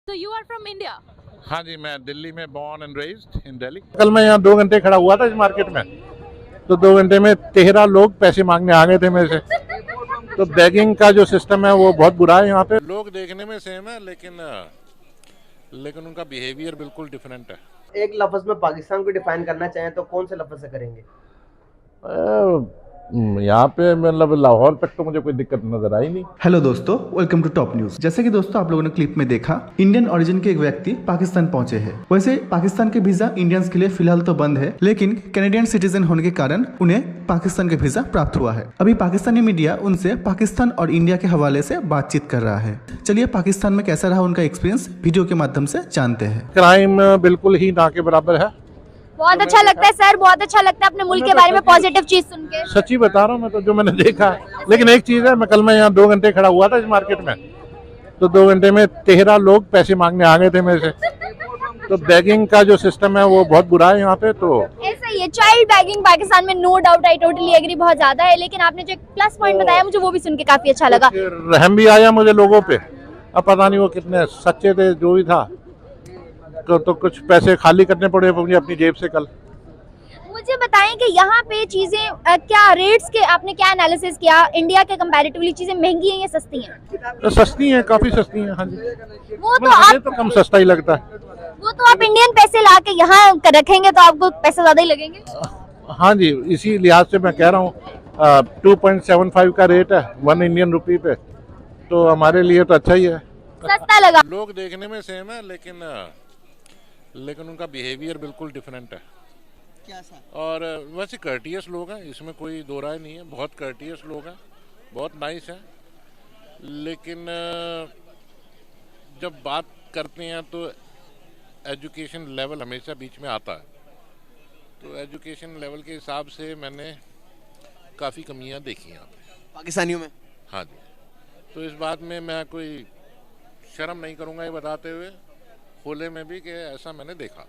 So you are from India? हाँ जी, मैं दिल्ली में born and raised in Delhi. कल मैं यहाँ 2 घंटे खड़ा हुआ था इस मार्केट में, तो 2 घंटे में 13 लोग पैसे मांगने आ गए थे मेरे से। तो बैगिंग का जो सिस्टम है वो बहुत बुरा है यहाँ पे। लोग देखने में सेम है लेकिन उनका बिहेवियर बिल्कुल डिफरेंट है। एक लफ्ज में पाकिस्तान को डिफाइन करना चाहें तो कौन से लफ्ज से करेंगे? यहाँ पे मतलब लाहौर तक तो मुझे कोई दिक्कत नजर आई नहीं। हेलो दोस्तों, वेलकम टू टॉप न्यूज। जैसे कि दोस्तों आप लोगों ने क्लिप में देखा, इंडियन ओरिजिन के एक व्यक्ति पाकिस्तान पहुंचे हैं। वैसे पाकिस्तान के वीजा इंडियंस के लिए फिलहाल तो बंद है, लेकिन कैनेडियन सिटीजन होने के कारण उन्हें पाकिस्तान का वीजा प्राप्त हुआ है। अभी पाकिस्तानी मीडिया उनसे पाकिस्तान और इंडिया के हवाले से बातचीत कर रहा है। चलिए पाकिस्तान में कैसा रहा उनका एक्सपीरियंस वीडियो के माध्यम से जानते हैं। क्राइम बिल्कुल ही ना के बराबर है। बहुत अच्छा लगता है सर, बहुत अच्छा लगता है अपने मुल्क के बारे में पॉजिटिव चीज सुन के। सच्ची बता रहा हूँ मैं, तो जो मैंने देखा है। लेकिन एक चीज है, कल मैं यहाँ 2 घंटे खड़ा हुआ था इस मार्केट में, तो 2 घंटे में 13 लोग पैसे मांगने आ गए थे मेरे से। तो बैगिंग का जो सिस्टम है वो बहुत बुरा है यहाँ पे। तो ऐसा ही है, चाइल्ड बैगिंग पाकिस्तान में no doubt, I totally agree, बहुत ज्यादा है। लेकिन आपने जो एक प्लस पॉइंट बताया मुझे वो भी सुन के काफी अच्छा लगा। रहम भी आया मुझे लोगों पे। अब पता नहीं वो कितने सच्चे थे, जो भी था। तो कुछ पैसे खाली करने पड़े मुझे अपनी जेब से कल। मुझे बताएं कि यहाँ पे चीजें क्या रेट्स के आपने क्या एनालिसिस किया, इंडिया के कंपैरेटिवली चीजें महंगी हैं या सस्ती हैं? तो सस्ती हैं, काफी सस्ती हैं। हाँ जी, वो तो मुझे आप तो कम सस्ता ही लगता है। वो तो आप इंडियन पैसे ला के यहाँ रखेंगे तो आपको पैसे ज्यादा ही लगेंगे। हाँ जी, इसी लिहाज से मैं कह रहा हूँ 2.75 का रेट है 1 इंडियन रुपी पे, तो हमारे लिए तो अच्छा ही है। सस्ता लगा। लोग देखने में सेम है लेकिन उनका बिहेवियर बिल्कुल डिफरेंट है। और वैसे कर्टियस लोग हैं, इसमें कोई दो राय नहीं है। बहुत कर्टियस लोग हैं, बहुत नाइस हैं। लेकिन जब बात करते हैं तो एजुकेशन लेवल हमेशा बीच में आता है। तो एजुकेशन लेवल के हिसाब से मैंने काफ़ी कमियां देखी यहाँ पे पाकिस्तानियों में। हाँ जी, तो इस बात में मैं कोई शर्म नहीं करूँगा ये बताते हुए, खुले में भी, कि ऐसा मैंने देखा।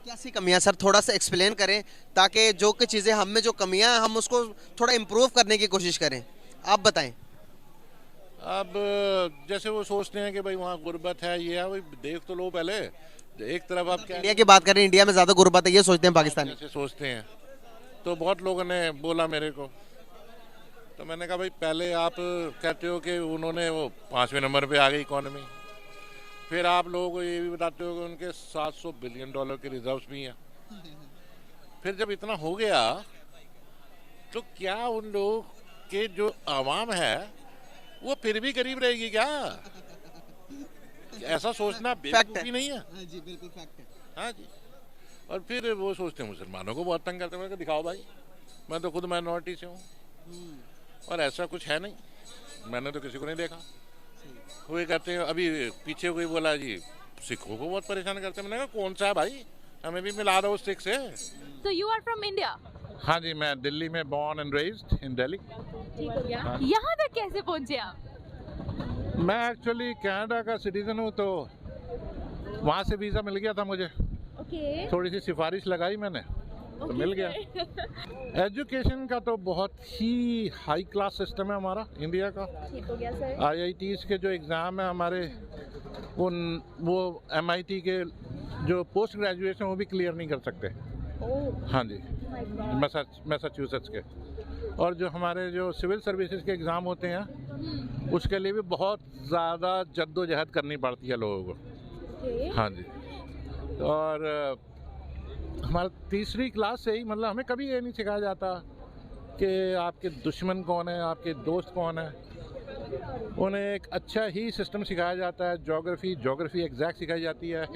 क्या सी कमियां सर, थोड़ा सा एक्सप्लेन करें ताकि जो कि चीज़ें हम में जो कमियां हैं हम उसको थोड़ा इम्प्रूव करने की कोशिश करें। आप बताएं। अब जैसे वो सोचते हैं कि भाई वहाँ गुर्बत है, ये है, भाई देख तो लो पहले। एक तरफ आप क्या इंडिया की बात करें, इंडिया में ज़्यादा गुर्बत है ये सोचते हैं पाकिस्तानी। जैसे सोचते हैं, तो बहुत लोगों ने बोला मेरे को। तो मैंने कहा भाई पहले आप कहते हो कि उन्होंने वो 5वें नंबर पे आ गई इकॉनमी, फिर आप लोगों को ये भी बताते हो कि उनके $700 बिलियन के रिजर्व्स भी हैं। फिर जब इतना हो गया तो क्या उन लोगों के जो आवाम है वो फिर भी गरीब रहेगी क्या? ऐसा सोचना बेवकूफ़ी नहीं है? जी बिल्कुल फैक्ट है। हाँ जी। और फिर वो सोचते हैं मुसलमानों को बहुत तंग करते हैं। मैंने कहा दिखाओ भाई, मैं तो खुद माइनॉरिटी से हूँ और ऐसा कुछ है नहीं, मैंने तो किसी को नहीं देखा। वो कहते हैं, अभी पीछे कोई बोला जी सिखों को बहुत परेशान करते हैं। मैंने कहा कौन सा है भाई, हमें भी मिला दो उस सिख से। So you are from India? हाँ जी, मैं दिल्ली में born and raised in Delhi. ठीक हो गया। यहाँ तक कैसे पहुँचे आप? मैं एक्चुअली कनाडा का सिटीजन हूँ, तो वहाँ से वीज़ा मिल गया था मुझे। ओके। थोड़ी सी सिफारिश लगाई मैंने तो मिल गया। एजुकेशन का तो बहुत ही हाई क्लास सिस्टम है हमारा इंडिया का। ठीक हो गया सर। IITs के जो एग्ज़ाम है हमारे, वो MIT के जो पोस्ट ग्रेजुएशन वो भी क्लियर नहीं कर सकते। हाँ जी, मैसाचुसेट्स के। और जो हमारे जो सिविल सर्विसेज के एग्ज़ाम होते हैं उसके लिए भी बहुत ज़्यादा जद्दोजहद करनी पड़ती है लोगों को। हाँ जी। और हमारा 3री क्लास से ही, मतलब हमें कभी ये नहीं सिखाया जाता कि आपके दुश्मन कौन है, आपके दोस्त कौन है। उन्हें एक अच्छा ही सिस्टम सिखाया जाता है। ज्योग्राफी एग्जैक्ट सिखाई जाती है।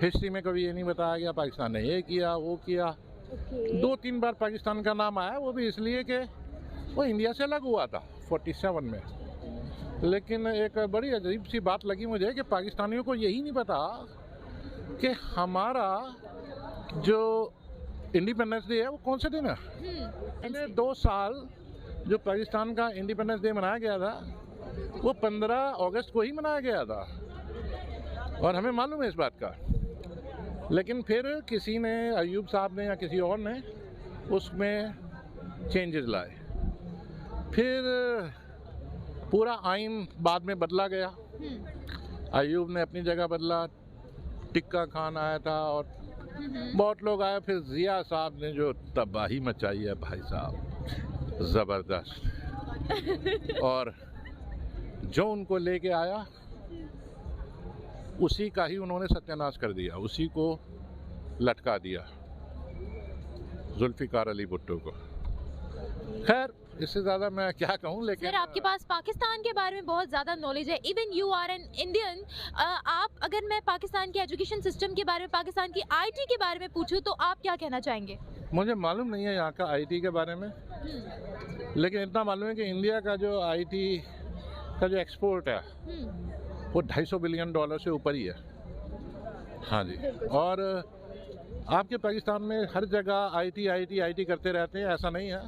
हिस्ट्री में कभी ये नहीं बताया गया पाकिस्तान ने ये किया वो किया। 2-3 बार पाकिस्तान का नाम आया, वो भी इसलिए कि वो इंडिया से अलग हुआ था 47 में। लेकिन एक बड़ी अजीब सी बात लगी मुझे कि पाकिस्तानियों को यही नहीं पता कि हमारा जो इंडिपेंडेंस डे है वो कौन से दिन है। पहले 2 साल जो पाकिस्तान का इंडिपेंडेंस डे मनाया गया था वो 15 अगस्त को ही मनाया गया था, और हमें मालूम है इस बात का। लेकिन फिर किसी ने, अयूब साहब ने या किसी और ने, उसमें चेंजेस लाए। फिर पूरा आइन बाद में बदला गया। अयूब ने अपनी जगह बदला, टिक्का खान आया था और बहुत लोग आए। फिर जिया साहब ने जो तबाही मचाई है भाई साहब, ज़बरदस्त। और जो उनको लेके आया उसी का ही उन्होंने सत्यानाश कर दिया, उसी को लटका दिया, जुल्फिकार अली भुट्टो को। खैर इससे ज़्यादा मैं क्या कहूँ, लेकिन सर आपके पास पाकिस्तान के बारे में बहुत ज़्यादा नॉलेज है, even you are an Indian. आप, अगर मैं पाकिस्तान के एजुकेशन सिस्टम के बारे में, पाकिस्तान की आईटी के बारे में पूछूं तो आप क्या कहना चाहेंगे? मुझे मालूम नहीं है यहाँ का आईटी के बारे में, लेकिन इतना मालूम है कि इंडिया का जो आईटी का जो एक्सपोर्ट है वो $250 बिलियन से ऊपर ही है। हाँ जी। और आपके पाकिस्तान में हर जगह आईटी करते रहते हैं, ऐसा नहीं है।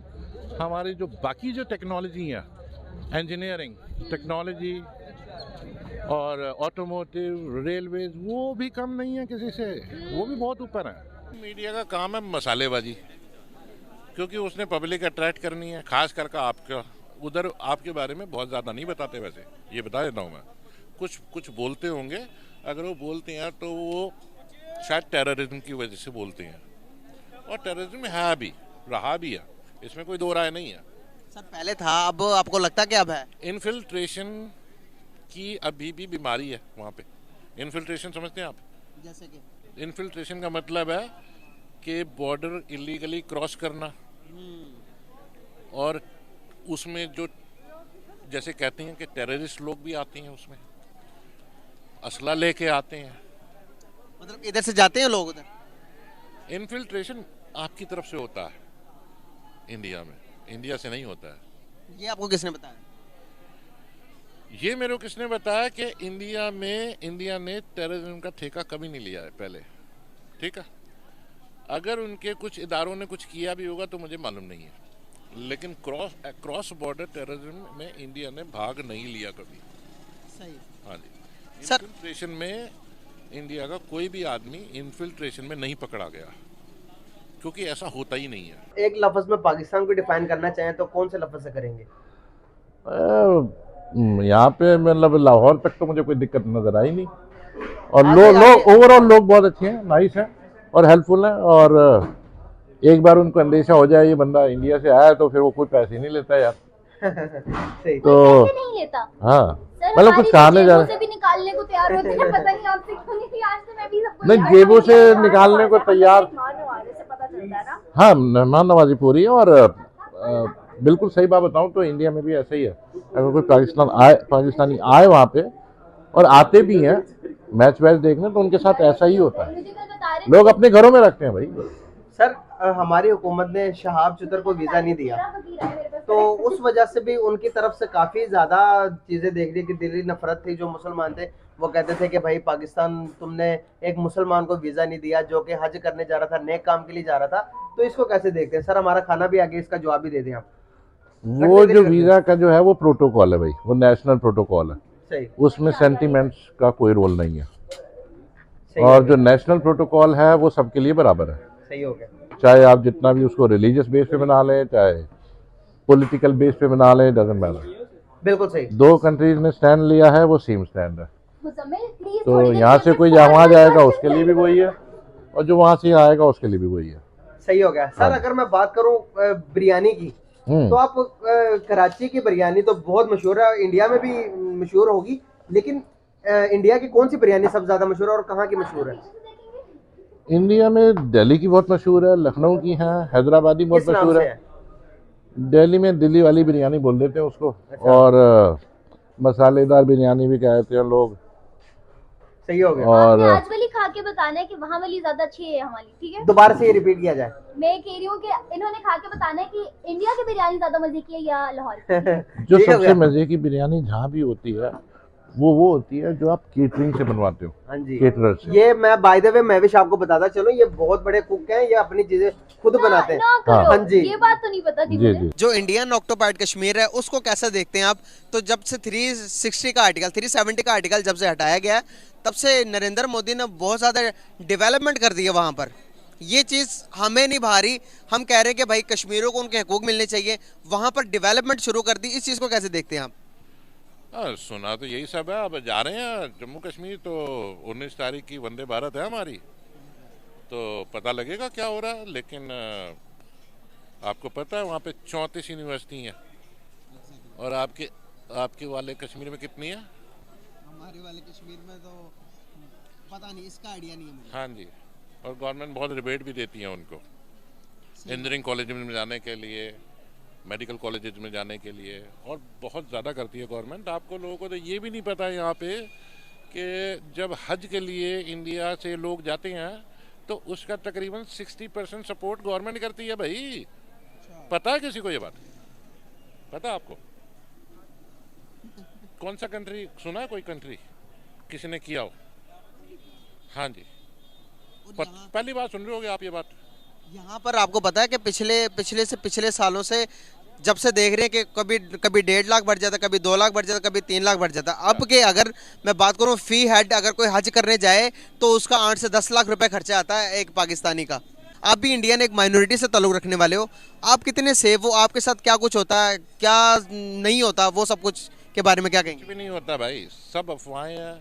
हमारी जो बाकी जो टेक्नोलॉजी है, इंजीनियरिंग टेक्नोलॉजी और ऑटोमोटिव, रेलवेज, वो भी कम नहीं है किसी से, वो भी बहुत ऊपर है। मीडिया का काम है मसालेबाजी, क्योंकि उसने पब्लिक अट्रैक्ट करनी है, खास करके आपका उधर आपके बारे में बहुत ज़्यादा नहीं बताते। वैसे ये बता देता हूँ मैं, कुछ बोलते होंगे, अगर वो बोलते हैं तो वो शायद टेररिज्म की वजह से बोलते हैं, और टेररिज्म है भी, रहा भी है, इसमें कोई दो राय नहीं है। सर पहले था, अब आपको लगता क्या अब है? इन्फिल्ट्रेशन की अभी भी बीमारी है वहाँ पे। इन्फिल्ट्रेशन समझते हैं आप? जैसे कि इन्फिल्ट्रेशन का मतलब है कि बॉर्डर इलीगली क्रॉस करना, और उसमें जो जैसे कहते हैं कि टेररिस्ट लोग भी आते हैं, उसमें असला लेके आते हैं, मतलब इधर से जाते हैं लोग उधर। इन्फिल्ट्रेशन आपकी तरफ से होता है इंडिया में, इंडिया से नहीं होता है। ये आपको किसने बताया? ये मेरे को किसने बताया कि इंडिया ने टेररिज्म का ठेका कभी नहीं लिया है पहले, ठीक है। अगर उनके कुछ इदारों ने कुछ किया भी होगा तो मुझे मालूम नहीं है, लेकिन क्रॉस बॉर्डर टेररिज्म में इंडिया ने भाग नहीं लिया कभी। सही। हाँ जी। सर इन्फिल्ट्रेशन में इंडिया का कोई भी आदमी इन्फिल्ट्रेशन में नहीं पकड़ा गया, क्योंकि ऐसा होता ही नहीं है। एक लफ्ज में पाकिस्तान को डिफाइन करना चाहें तो कौन से लफ्ज से करेंगे? यहाँ पे मतलब लाहौर तक तो मुझे कोई दिक्कत नजर आई नहीं, और लोग ओवरऑल लोग बहुत अच्छे हैं, नाइस हैं और हेल्पफुल हैं। और एक बार उनको अंदेशा हो जाए ये बंदा इंडिया से आया तो फिर वो कोई पैसे नहीं लेता यार। तो नहीं लेता। हाँ मतलब कुछ खाने जा रहे भी निकालने को तैयार होते हैं, पता नहीं आपसे क्यों नहीं। आज तो मैं भी सबको नहीं, जेबों से निकालने को तैयार। हाँ, मेहमान नवाजी पूरी है। और बिल्कुल सही बात बताऊं तो इंडिया में भी ऐसा ही है। अगर कोई पाकिस्तानी आए वहाँ पे, और आते भी हैं मैच वैच देखने, तो उनके साथ ऐसा ही होता है, लोग अपने घरों में रखते हैं भाई। सर हमारी हुकूमत ने शहाब चुतर को वीज़ा नहीं दिया, तो उस वजह से भी उनकी तरफ से काफ़ी ज़्यादा चीज़ें देखने की दिली नफरत थी। जो मुसलमान थे वो कहते थे कि भाई पाकिस्तान, तुमने एक मुसलमान को वीज़ा नहीं दिया जो कि हज करने जा रहा था, नेक काम के लिए जा रहा था। तो इसको कैसे देखते हैं? सर हमारा खाना भी आगे, इसका जवाब भी दे दें आप। वो जो वीज़ा का जो है वो प्रोटोकॉल है भाई, वो नेशनल प्रोटोकॉल है। सही। उसमें सेंटिमेंट्स का कोई रोल नहीं है, और जो नेशनल प्रोटोकॉल है वो सबके लिए बराबर है। सही हो गया। चाहे आप जितना भी उसको रिलीजियस बेस पे बना लें, चाहे पॉलिटिकल बेस पे बना लें, डजंट मैटर। बिल्कुल सही। दो कंट्रीज ने स्टैंड लिया है, वो सेम स्टैंड है। तो यहाँ से कोई वहाँ जाएगा उसके लिए भी वही है, और जो वहाँ से आएगा उसके लिए भी वही है। सही हो गया। सर अगर मैं बात करूँ बिरयानी की, तो आप कराची की बिरयानी तो बहुत मशहूर है, इंडिया में भी मशहूर होगी, लेकिन इंडिया की कौन सी बिरयानी सबसे ज्यादा मशहूर है और कहाँ की मशहूर है? इंडिया में दिल्ली की बहुत मशहूर है, लखनऊ की है, हैदराबादी बहुत मशहूर है। दिल्ली में दिल्ली वाली बिरयानी बोल देते हैं उसको। अच्छा। और मसालेदार बिरयानी भी कहते हैं लोग। सही हो गया। और आज वाली खा के बताना है कि वहाँ वाली ज्यादा अच्छी है हमारी, ठीक है? दोबारा से ये रिपीट किया जाए। मैं कह रही हूँ कि इन्होंने खा के बताना है कि इंडिया की बिरयानी ज्यादा मजे की है या लाहौर की। जो सबसे मजे की बिरयानी जहाँ भी होती है वो होती है जो आप केटरिंग से बनवाते हो। हाँ जी, केटरर से। ये मैं बाय द वे मैं भी आपको बताता चलो, ये बहुत बड़े कुक हैं, ये अपनी चीजें खुद बनाते हैं। हाँ जी, ये बात तो नहीं पता थी मुझे। जो इंडियन ऑक्टोपाइड कश्मीर है उसको कैसे देखते हैं आप? तो जब से 360 का आर्टिकल, 370 का आर्टिकल जब से हटाया गया है, तब से नरेंद्र मोदी ने बहुत ज्यादा डेवलपमेंट कर दी है वहाँ पर। ये चीज हमें नहीं भा रही। हम कह रहे हैं कि भाई कश्मीरियों को उनके हकूक मिलने चाहिए, वहाँ पर डेवलपमेंट शुरू कर दी। इस चीज को कैसे देखते हैं आप? हाँ, सुना तो यही सब है। अब जा रहे हैं जम्मू कश्मीर, तो 19 तारीख की वंदे भारत है हमारी, तो पता लगेगा क्या हो रहा है। लेकिन आपको पता है वहाँ पे 34 यूनिवर्सिटी हैं, और आपके वाले कश्मीर में कितनी है? हमारे वाले कश्मीर में तो पता नहीं, इसका आइडिया नहीं है मुझे। हाँ जी, और गवर्नमेंट बहुत रिबेट भी देती है उनको, इंजीनियरिंग कॉलेज में जाने के लिए, मेडिकल कॉलेजेस में जाने के लिए, और बहुत ज़्यादा करती है गवर्नमेंट। आपको लोगों को तो ये भी नहीं पता है यहाँ पे कि जब हज के लिए इंडिया से लोग जाते हैं तो उसका तकरीबन 60% सपोर्ट गवर्नमेंट करती है भाई। पता है किसी को ये बात? पता है आपको? कौन सा कंट्री सुना है, कोई कंट्री किसी ने किया हो? हाँ जी, पहली बार सुन रहे होगे आप ये बात। यहाँ पर आपको पता है कि पिछले सालों से जब से देख रहे हैं कि कभी 1.5 लाख बढ़ जाता, कभी 2 लाख बढ़ जाता, कभी 3 लाख बढ़ जाता। अब के अगर मैं बात करूँ फी हेड, अगर कोई हज करने जाए तो उसका 8 से 10 लाख रुपए खर्चा आता है एक पाकिस्तानी का। आप भी इंडियन एक माइनॉरिटी से ताल्लुक रखने वाले हो, आप कितने सेफ हो? आपके साथ क्या कुछ होता है, क्या नहीं होता, वो सब कुछ के बारे में क्या कहेंगे? कुछ भी नहीं होता भाई, सब अफवाहें हैं।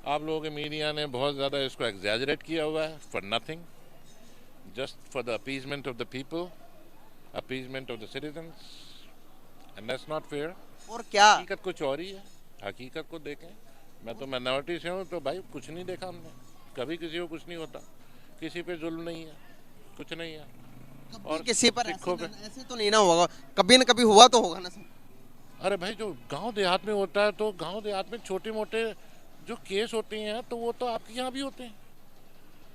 आप लोगों के मीडिया ने बहुत ज़्यादा इसको एग्जैजरेट किया हुआ है, for nothing, just for the appeasement of the people, appeasement of the citizens, and that's not fair. और क्या हकीकत कुछ और ही है, हकीकत को देखें। मैं तो माइनॉरिटी से हूँ, तो भाई कुछ नहीं देखा हमने, कभी किसी को कुछ नहीं होता, किसी पे जुल्म नहीं है, कुछ नहीं है। और किसी पर सिखों पे ऐसे तो नहीं ना होगा, कभी न कभी हुआ तो होगा ना सर। अरे भाई, जो गांव देहात में होता है, तो गांव देहात में छोटे मोटे जो केस होते हैं तो वो तो आपके यहाँ भी होते हैं।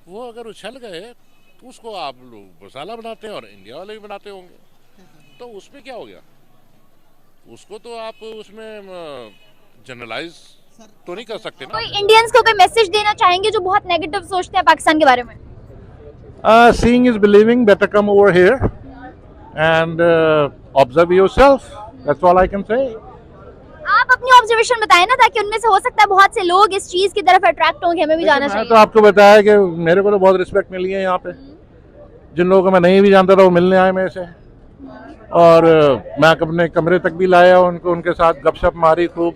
वो अगर उछल गए तो उसको आप लोग मसाला बनाते हैं, और इंडिया वाले भी बनाते होंगे, तो उसमें क्या हो गया? उसको तो आप उसमें जनरलाइज तो नहीं कर सकते ना। कोई इंडियंस को कोई मैसेज देना चाहेंगे जो बहुत नेगेटिव सोचते हैं पाकिस्तान के बारे में? Seeing is believing. Better come over here and observe yourself. That's all I can say. आप अपनी ऑब्जर्वेशन बताएं ना, ताकि उनमें से हो सकता है बहुत से लोग इस चीज की तरफ अट्रैक्ट होंगे, हमें भी जाना मैं चाहिए। तो आपको बताया कि मेरे को तो बहुत रिस्पेक्ट मिली है यहाँ पे। जिन लोगों को मैं नहीं भी जानता था वो मिलने आए मेरे से, और मैं अपने कमरे तक भी लाया उनको, उनके साथ गपशप मारी, खूब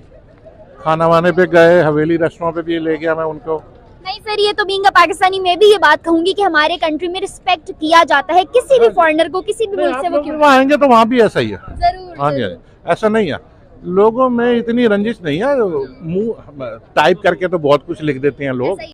खाना वाने पे गए, हवेली रेस्टोरेंट पे भी ले गया मैं उनको। नहीं सर, ये तो बीइंग अ पाकिस्तानी मैं भी ये बात कहूंगी कि हमारे कंट्री में रिस्पेक्ट किया जाता है किसी भी फॉरेनर को, किसी भी मुल्क से वो क्यों। वहाँ आएंगे तो वहाँ भी ऐसा ही है। जरूर हाँ जी, ऐसा नहीं है, लोगों में इतनी रंजिश नहीं है। मुंह टाइप करके तो बहुत कुछ लिख देते हैं लोग।